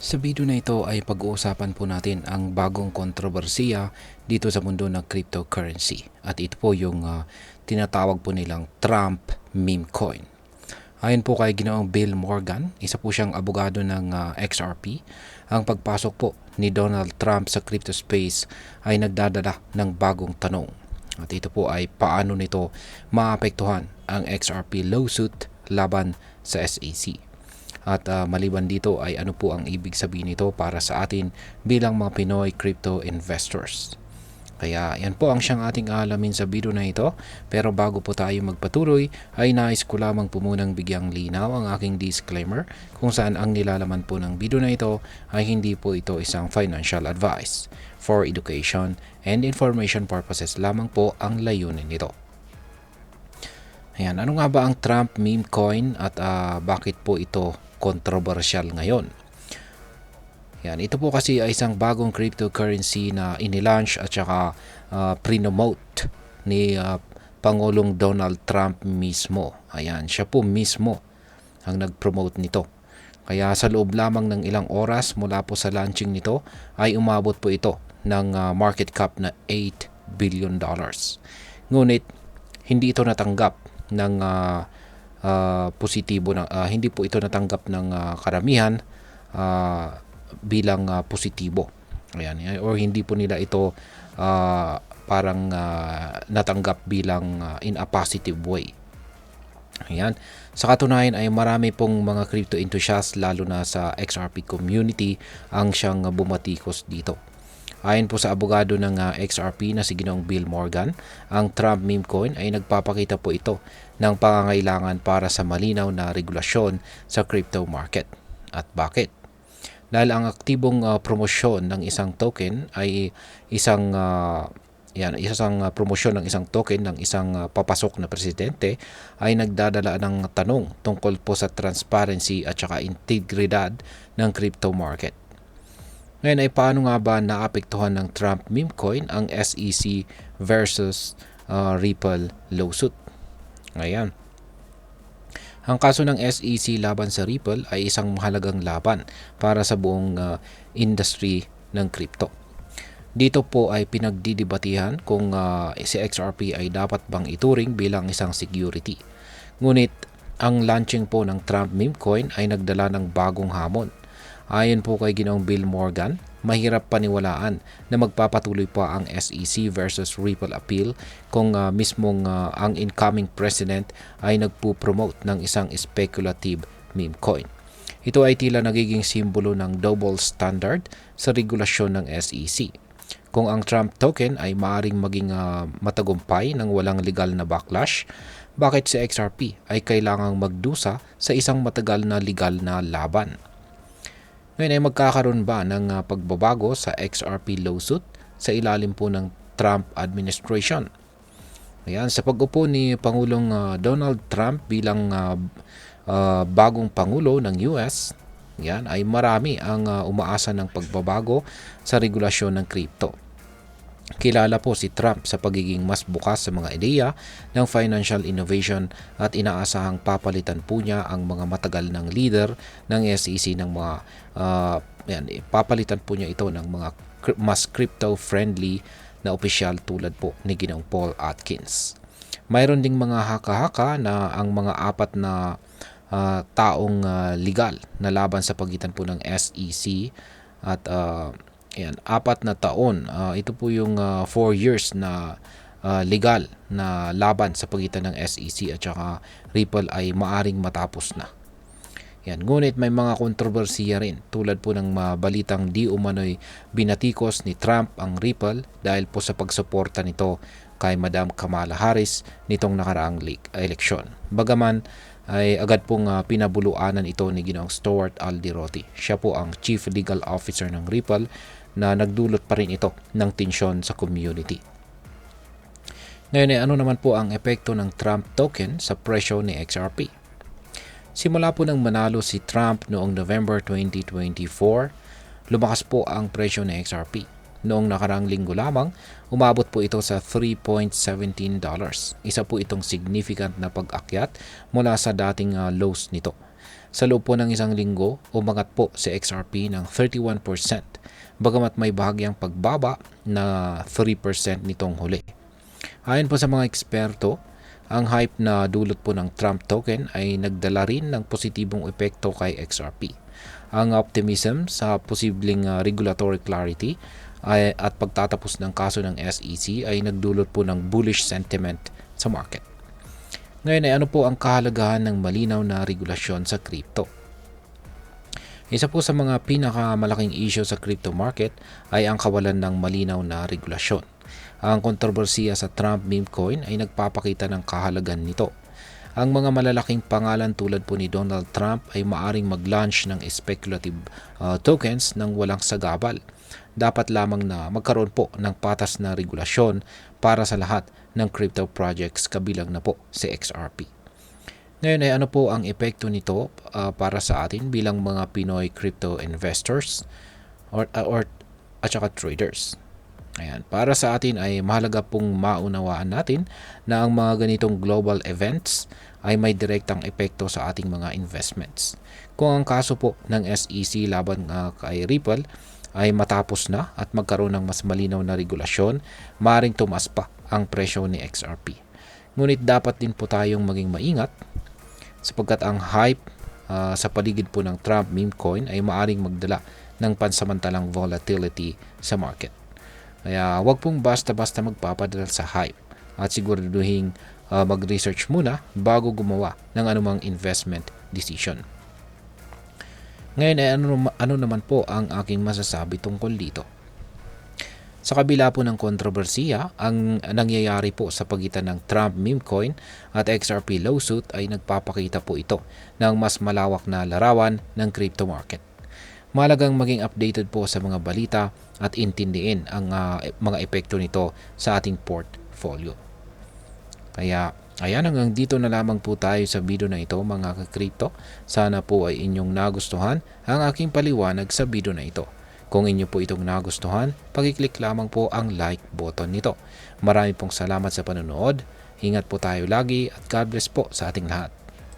Sa video na ito ay pag-uusapan po natin ang bagong kontrobersiya dito sa mundo ng cryptocurrency. At ito po yung tinatawag po nilang Trump meme coin. Ayon po kay Ginoong Bill Morgan, isa po siyang abogado ng XRP, ang pagpasok po ni Donald Trump sa crypto space ay nagdadala ng bagong tanong. At ito po ay paano nito maapektuhan ang XRP lawsuit laban sa SEC. At maliban dito ay ano po ang ibig sabihin nito para sa atin bilang mga Pinoy crypto investors. Kaya yan po ang siyang ating alamin sa video na ito. Pero bago po tayo magpatuloy ay nais ko lamang po munang bigyang linaw ang aking disclaimer kung saan ang nilalaman po ng video na ito ay hindi po ito isang financial advice. For education and information purposes lamang po ang layunin nito. Ayan, ano nga ba ang Trump meme coin at bakit po ito kontrobersyal ngayon? Yan, ito po kasi ay isang bagong cryptocurrency na inilaunch at saka prinomote ni Pangulong Donald Trump mismo. Ayan, siya po mismo ang nag-promote nito. Kaya sa loob lamang ng ilang oras mula po sa launching nito ay umabot po ito ng market cap na $8 billion. Ngunit hindi ito natanggap ng positibo ng hindi po ito natanggap ng karamihan bilang positibo. Ayan, or hindi po nila ito parang natanggap bilang in a positive way. Ayan. Sa katunayan ay marami pong mga crypto enthusiasts lalo na sa XRP community ang siyang bumatikos dito. Ayon po sa abogado ng XRP na si Ginoong Bill Morgan, ang Trump meme coin ay nagpapakita po ito ng pangangailangan para sa malinaw na regulasyon sa crypto market. At bakit? Dahil ang aktibong promosyon ng isang token ay isang promosyon ng isang token ng isang papasok na presidente ay nagdadala ng tanong tungkol po sa transparency at saka integridad ng crypto market. Ngayon ay paano nga ba naapektuhan ng Trump meme coin ang SEC versus Ripple lawsuit? Ngayon, ang kaso ng SEC laban sa Ripple ay isang mahalagang laban para sa buong industry ng crypto. Dito po ay pinagdidibatihan kung si XRP ay dapat bang ituring bilang isang security. Ngunit ang launching po ng Trump meme coin ay nagdala ng bagong hamon. Ayon po kay Ginoong Bill Morgan, mahirap paniwalaan na magpapatuloy pa ang SEC versus Ripple appeal kung mismong ang incoming president ay nagpo-promote ng isang speculative meme coin. Ito ay tila nagiging simbolo ng double standard sa regulasyon ng SEC. Kung ang Trump token ay maaring maging matagumpay ng walang legal na backlash, bakit si XRP ay kailangang magdusa sa isang matagal na legal na laban? Ngayon ay magkakaroon ba ng pagbabago sa XRP lawsuit sa ilalim po ng Trump administration? Ayan, sa pag-upo ni Pangulong Donald Trump bilang bagong Pangulo ng US, yan, ay marami ang umaasa ng pagbabago sa regulasyon ng crypto. Kilala po si Trump sa pagiging mas bukas sa mga ideya ng financial innovation at inaasahang papalitan po niya ang mga matagal ng leader ng SEC ng mga papalitan po niya ito ng mga mas crypto-friendly na opisyal tulad po ni Ginoong Paul Atkins. Mayroon ding mga haka-haka na ang mga apat na taong legal na laban sa pagitan po ng SEC at 4 na taon. Ito po yung 4 years na legal na laban sa pagitan ng SEC at saka Ripple ay maaring matapos na. Yan. Ngunit may mga kontrobersiya rin tulad po ng balitang di umano'y binatikos ni Trump ang Ripple dahil po sa pagsuporta nito kay Madam Kamala Harris nitong nakaraang eleksyon. Bagaman ay agad pong pinabuluanan ito ni Ginoong Stuart Alderoty. Siya po ang Chief Legal Officer ng Ripple na nagdulot pa rin ito ng tensyon sa community. Ngayon ay ano naman po ang epekto ng Trump token sa presyo ni XRP? Simula po nang manalo si Trump noong November 2024, lumakas po ang presyo ni XRP. Noong nakarang linggo lamang, umabot po ito sa $3.17. Isa po itong significant na pag-akyat mula sa dating lows nito. Sa loob po ng isang linggo, umangat po si XRP ng 31%, bagamat may bahagyang pagbaba na 3% nitong huli. Ayon po sa mga eksperto, ang hype na dulot po ng Trump token ay nagdala rin ng positibong epekto kay XRP. Ang optimism sa posibleng regulatory clarity at pagtatapos ng kaso ng SEC ay nagdulot po ng bullish sentiment sa market. Ngayon ay ano po ang kahalagahan ng malinaw na regulasyon sa crypto? Isa po sa mga pinakamalaking issue sa crypto market ay ang kawalan ng malinaw na regulasyon. Ang kontrobersiya sa Trump meme coin ay nagpapakita ng kahalagahan nito. Ang mga malalaking pangalan tulad po ni Donald Trump ay maaring mag-launch ng speculative tokens ng walang sagabal. Dapat lamang na magkaroon po ng patas na regulasyon para sa lahat ng crypto projects kabilang na po si XRP. Ngayon ay ano po ang epekto nito para sa atin bilang mga Pinoy crypto investors at saka traders. Ayan, para sa atin ay mahalaga pong maunawaan natin na ang mga ganitong global events ay may direktang epekto sa ating mga investments. Kung ang kaso po ng SEC laban kay Ripple ay matapos na at magkaroon ng mas malinaw na regulasyon, maaaring tumaas pa ang presyo ni XRP. Ngunit dapat din po tayong maging maingat sapagkat ang hype sa paligid po ng Trump meme coin ay maaaring magdala ng pansamantalang volatility sa market. Kaya wag pong basta-basta magpapadala sa hype at siguraduhin mag-research muna bago gumawa ng anumang investment decision. Ngayon ay ano naman po ang aking masasabi tungkol dito? Sa kabila po ng kontrobersiya, ang nangyayari po sa pagitan ng Trump meme coin at XRP lawsuit ay nagpapakita po ito ng mas malawak na larawan ng crypto market. Mahalagang maging updated po sa mga balita at intindihin ang mga epekto nito sa ating portfolio. Kaya ayan, hanggang dito na lamang po tayo sa video na ito mga ka-crypto. Sana po ay inyong nagustuhan ang aking paliwanag sa video na ito. Kung inyo po itong nagustuhan, pag-click lamang po ang like button nito. Marami pong salamat sa panonood. Ingat po tayo lagi at God bless po sa ating lahat.